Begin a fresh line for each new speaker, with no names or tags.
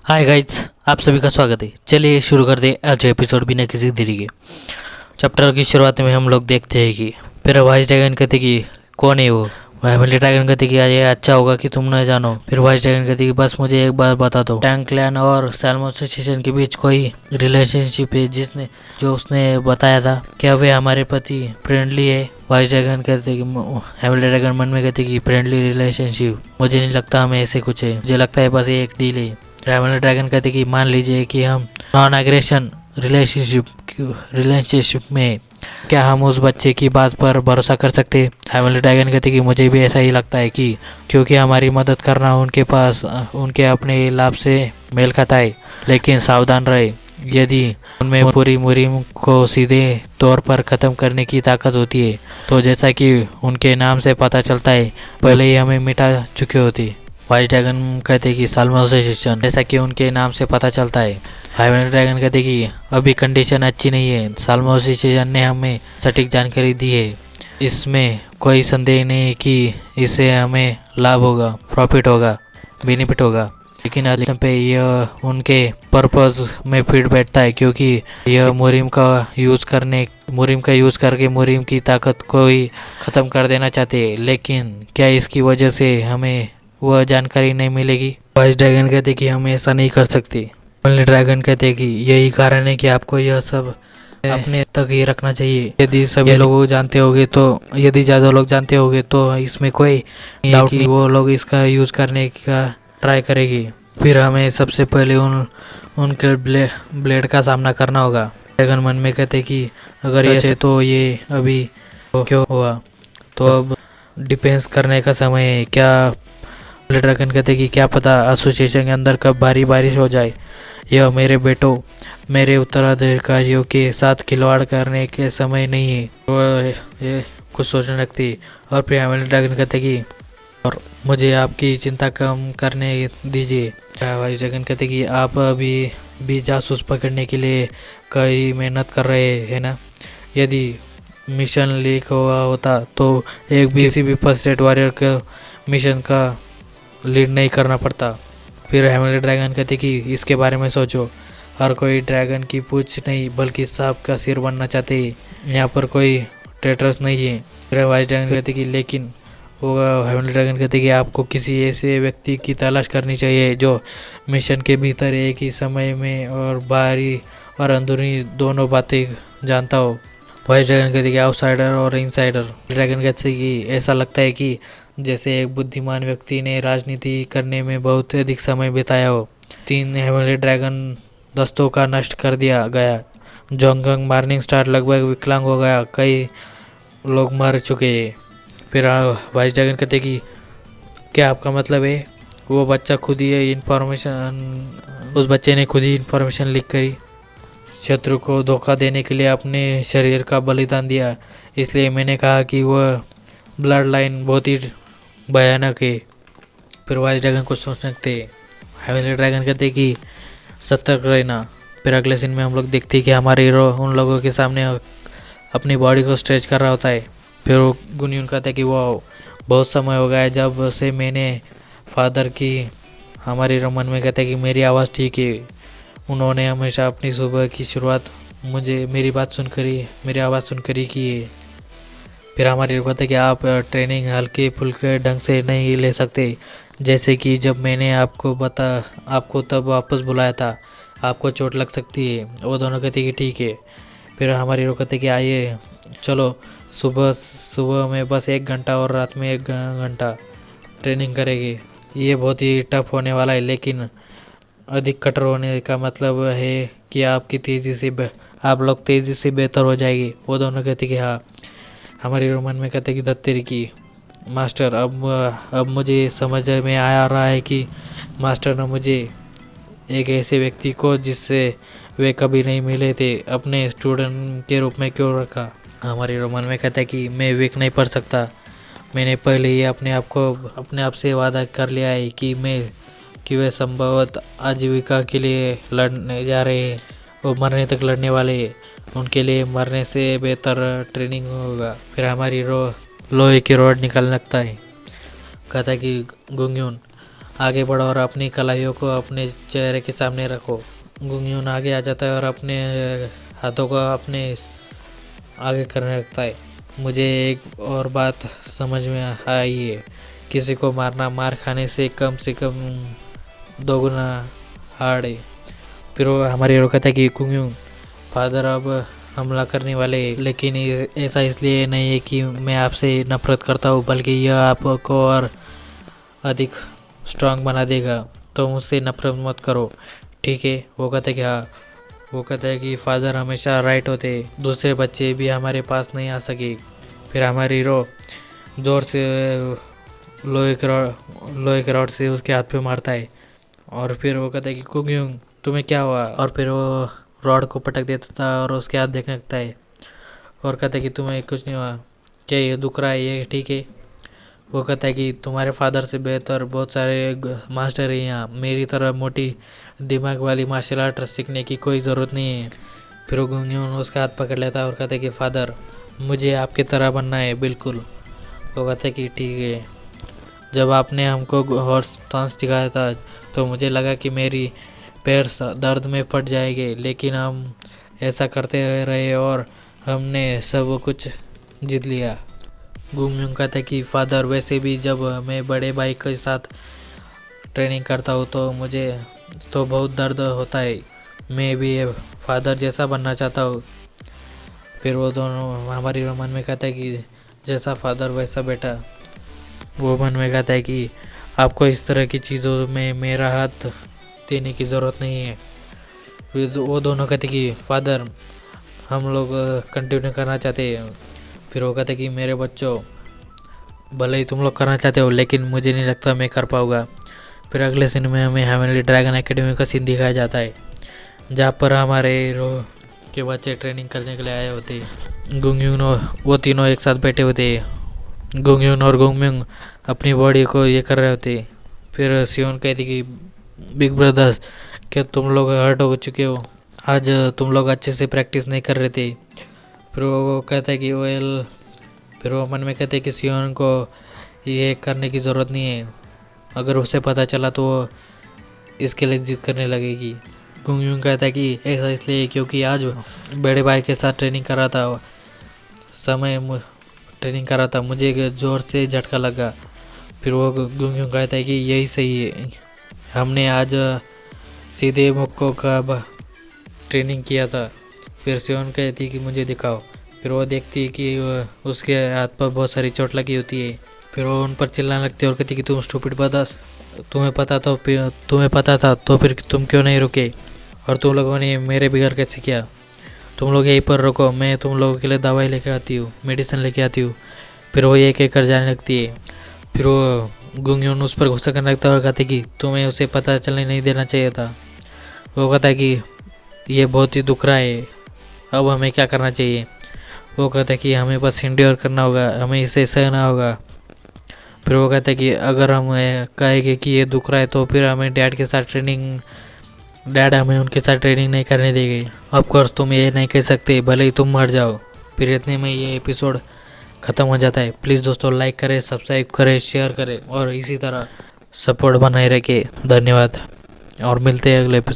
Hi guys, आप सभी का स्वागत है। चलिए शुरू कर दे आज एपिसोड बिना किसी देरी के। चैप्टर की शुरुआत में हम लोग देखते हैं कि फिर वाइस ड्रैगन कहते कि कौन है वो। फैमिली ड्रैगन कहते कि ये अच्छा होगा कि तुम न जानो। फिर वाइस ड्रैगन कहते कि बस मुझे एक बार बता दो, टैंक क्लैन और सैल्मो एसोसिएशन के बीच कोई रिलेशनशिप है जिसने जो उसने बताया था, क्या वे हमारे प्रति फ्रेंडली है। वाइस ड्रैगन कहते कि फैमिली ड्रैगन मन में कहते कि फ्रेंडली रिलेशनशिप मुझे नहीं लगता हमें ऐसे कुछ है, मुझे लगता है बस ये एक डील है। फैमिली ड्रैगन कहते कि मान लीजिए कि हम नॉन एग्रेशन रिलेशनशिप में, क्या हम उस बच्चे की बात पर भरोसा कर सकते। फैमिली ड्रैगन कहते कि मुझे भी ऐसा ही लगता है कि क्योंकि हमारी मदद करना उनके पास उनके अपने लाभ से मेल खाता है, लेकिन सावधान रहे, यदि उनमें पूरी मुहिम को सीधे तौर पर ख़त्म करने की ताकत होती है तो जैसा कि उनके नाम से पता चलता है पहले ही हमें मिटा चुके होते। वाइस ड्रैगन कहते कि साल्मो एसोसिएशन, जैसा कि उनके नाम से पता चलता है। फैमिली ड्रैगन कहते कि अभी कंडीशन अच्छी नहीं है, साल्मो एसोसिएशन ने हमें सटीक जानकारी दी है, इसमें कोई संदेह नहीं है कि इससे हमें लाभ होगा, प्रॉफिट होगा, बेनिफिट होगा, लेकिन अधिकतम पे यह उनके पर्पस में फिट बैठता है क्योंकि यह मुहिम का यूज़ करके मुहिम की ताकत को ही ख़त्म कर देना चाहते हैं, लेकिन क्या इसकी वजह से हमें वह जानकारी नहीं मिलेगी। वाइस ड्रैगन कहते कि हम ऐसा नहीं कर सकते। फैमिली ड्रैगन कहते कि यही कारण है कि आपको यह सब अपने तक ही रखना चाहिए। यदि सभी लोग जानते होंगे तो यदि ज़्यादा लोग जानते होंगे तो इसमें कोई डाउट नहीं, वो लोग इसका यूज़ करने का ट्राई करेगी। फिर हमें सबसे पहले उनके ब्लेड का सामना करना होगा। ड्रैगन मन में कहते कि अगर ऐसे तो ये अभी क्यों हुआ, तो अब डिफेंस करने का समय है। क्या ड्रैगन कहते कि क्या पता एसोसिएशन के अंदर कब भारी बारिश हो जाए, यह मेरे बेटों, मेरे उत्तराधिकारियों के साथ खिलवाड़ करने के समय नहीं है। वो ये कुछ सोचने लगती और फिर फैमिली ड्रैगन कहते कि और मुझे आपकी चिंता कम करने दीजिए। वाइस ड्रैगन कहते कि आप अभी भी जासूस पकड़ने के लिए कई मेहनत कर रहे हैं ना। यदि मिशन लीक हुआ होता तो एक भी किसी भी फर्स्ट रेट वॉरियर का मिशन का लीड नहीं करना पड़ता। फिर फैमिली ड्रैगन कहते कि इसके बारे में सोचो, हर कोई ड्रैगन की पूंछ नहीं बल्कि सांप का सिर बनना चाहते हैं, यहाँ पर कोई ट्रेटर्स नहीं है। फिर वाइस ड्रैगन कहते कि लेकिन वो फैमिली ड्रैगन कहते कि आपको किसी ऐसे व्यक्ति की तलाश करनी चाहिए जो मिशन के भीतर एक ही समय में और बाहरी और अंदरूनी दोनों बातें जानता हो। वाइस ड्रैगन कहते कि आउटसाइडर और इनसाइडर। ड्रैगन कहते कि ऐसा लगता है कि जैसे एक बुद्धिमान व्यक्ति ने राजनीति करने में बहुत अधिक समय बिताया हो। 3 हेवनली ड्रैगन दस्तों का नष्ट कर दिया गया। जोंगंग मॉर्निंग स्टार लगभग विकलांग हो गया, कई लोग मर चुके हैं। फिर वाइस ड्रैगन कहते कि क्या आपका मतलब है वो बच्चा खुद ही उस बच्चे ने खुद ही इंफॉर्मेशन लीक करी, शत्रु को धोखा देने के लिए अपने शरीर का बलिदान दिया, इसलिए मैंने कहा कि वह ब्लड लाइन बहुत ही भयानक है। फिर वाइस ड्रैगन को सोचने लगते। फैमिली ड्रैगन कहते कि सतर्क रहना। फिर अगले सीन में हम लोग देखते हैं कि हमारे हीरो उन लोगों के सामने अपनी बॉडी को स्ट्रेच कर रहा होता है। फिर वो गुनयुन कहता है कि वो बहुत समय हो गया है जब से मैंने फादर की, हमारे हीरो मन में कहता है कि मेरी आवाज़ ठीक है, उन्होंने हमेशा अपनी सुबह की शुरुआत मेरी आवाज़ सुनकर ही की है। फिर हमारे हीरो कहता है कि आप ट्रेनिंग हल्के फुल्के ढंग से नहीं ले सकते, जैसे कि जब मैंने आपको तब वापस बुलाया था, आपको चोट लग सकती है। वो दोनों कहते हैं कि ठीक है। फिर हमारे हीरो कहते हैं कि आइए चलो सुबह में बस 1 घंटा और रात में 1 घंटा ट्रेनिंग करेंगे। ये बहुत ही टफ होने वाला है, लेकिन अधिक कठोर होने का मतलब है कि आप लोग तेज़ी से बेहतर हो जाएगी। वो दोनों कहते कि हाँ। हमारे मन में कहते कि दत्तेरी की मास्टर, अब मुझे समझ में आ रहा है कि मास्टर ने मुझे एक ऐसे व्यक्ति को जिससे वे कभी नहीं मिले थे अपने स्टूडेंट के रूप में क्यों रखा। हमारे मन में कहता है कि मैं वीक नहीं पढ़ सकता, मैंने पहले ही अपने आप से वादा कर लिया है कि वे संभवतः आजीविका के लिए लड़ने जा रहे हैं, वो मरने तक लड़ने वाले हैं, उनके लिए मरने से बेहतर ट्रेनिंग होगा। फिर हमारी लोहे की रॉड निकलने लगता है। कहता है कि गुंग्यून, आगे बढ़ो और अपनी कलाइयों को अपने चेहरे के सामने रखो। गुंगयून आगे आ जाता है और अपने हाथों को अपने आगे करने लगता है। मुझे एक और बात समझ में आई है, किसी को मारना मार खाने से कम 2 गुना हार्ड है। फिर वो हमारे हीरो कहता है कि गुंगयून फादर अब हमला करने वाले, लेकिन ऐसा इसलिए नहीं है कि मैं आपसे नफरत करता हूँ, बल्कि यह आपको और अधिक स्ट्रांग बना देगा, तो मुझसे नफरत मत करो, ठीक है। वो कहता है कि हाँ। वो कहता है कि फादर हमेशा राइट होते, दूसरे बच्चे भी हमारे पास नहीं आ सके। फिर हमारे हीरो जोर से लोहे के रॉड से उसके हाथ पे मारता है और फिर वो कहता है कि गुंगयून तुम्हें क्या हुआ, और फिर वो रॉड को पटक देता था और उसके हाथ देखने लगता है और कहता है कि तुम्हें कुछ नहीं हुआ, क्या ये दुख रहा है, ये ठीक है। वो कहता है कि तुम्हारे फादर से बेहतर बहुत सारे मास्टर हैं यहाँ, मेरी तरह मोटी दिमाग वाली मार्शल आर्ट सीखने की कोई ज़रूरत नहीं है। फिर वो गुंगयून उसका हाथ पकड़ लेता है और कहता है कि फादर मुझे आपकी तरह बनना है, बिल्कुल। वो कहता है कि ठीक है। जब आपने हमको हॉर्स डांस सिखाया था तो मुझे लगा कि मेरी पैर दर्द में फट जाएंगे, लेकिन हम ऐसा करते रहे और हमने सब कुछ जीत लिया। गुंगयून कहता है कि फादर वैसे भी जब मैं बड़े भाई के साथ ट्रेनिंग करता हूँ तो मुझे तो बहुत दर्द होता है, मैं भी फादर जैसा बनना चाहता हूँ। फिर वो दोनों हमारी मन में कहता है कि जैसा फादर वैसा बेटा। वो मन में कहता है कि आपको इस तरह की चीज़ों में मेरा हाथ देने की ज़रूरत नहीं है। फिर वो दोनों कहते कि फादर हम लोग कंटिन्यू करना चाहते हैं। फिर वो कहते कि मेरे बच्चों भले ही तुम लोग करना चाहते हो, लेकिन मुझे नहीं लगता मैं कर पाऊँगा। फिर अगले सीन में हमें हेवनली ड्रैगन एकेडमी का सीन दिखाया जाता है, जहाँ पर हमारे हीरो के बच्चे ट्रेनिंग करने के लिए आए होते। गुंगयून वो तीनों एक साथ बैठे होते। गुंगयून और गुंगमिंग अपनी बॉडी को ये कर रहे होते। फिर सियोन कहती कि बिग ब्रदर्स क्या तुम लोग हर्ट हो चुके हो, आज तुम लोग अच्छे से प्रैक्टिस नहीं कर रहे थे। फिर वो कहता है कि वेल, फिर वो मन में कहते हैं कि सियोन को ये करने की ज़रूरत नहीं है, अगर उसे पता चला तो वो इसके लिए जिद करने लगेगी। गुंगयून कहता है कि ऐसा इसलिए क्योंकि आज बड़े भाई के साथ ट्रेनिंग कर रहा था, मुझे ज़ोर से झटका लगा। फिर वो गुंगयून कहता है कि यही सही है, हमने आज सीधे मुक्कों का ट्रेनिंग किया था। फिर सियोन कहती है कि मुझे दिखाओ। फिर वो देखती है कि उसके हाथ पर बहुत सारी चोट लगी होती है। फिर वो उन पर चिल्लाने लगती है और कहती है कि तुम स्टूपिड बदस, तुम्हें पता था तो फिर तुम क्यों नहीं रुके, और तुम लोगों ने मेरे बिगड़ कैसे किया, तुम लोग यहीं पर रुको, मैं तुम लोगों के लिए दवाई लेके आती हूँ, मेडिसिन लेके आती हूँ। फिर वो एक एक कर जाने लगती है। फिर वो गुंगयून उस पर गुस्सा करने लगता है और कहती है कि तुम्हें उसे पता चलने नहीं देना चाहिए था। वो कहता है कि ये बहुत ही दुख रहा है, अब हमें क्या करना चाहिए। वो कहता है कि हमें बस इंड्योर करना होगा, हमें इसे सहना होगा। फिर वो कहता है कि अगर हम कहेंगे कि ये दुख रहा है तो फिर हमें डैड हमें उनके साथ ट्रेनिंग नहीं करने देंगे। ऑफकोर्स तुम ये नहीं कह सकते, भले ही तुम मर जाओ। फिर इतने में ये एपिसोड ख़त्म हो जाता है। प्लीज़ दोस्तों लाइक करें, सब्सक्राइब करें, शेयर करें और इसी तरह सपोर्ट बनाए रखें। धन्यवाद और मिलते हैं अगले एपिसोड।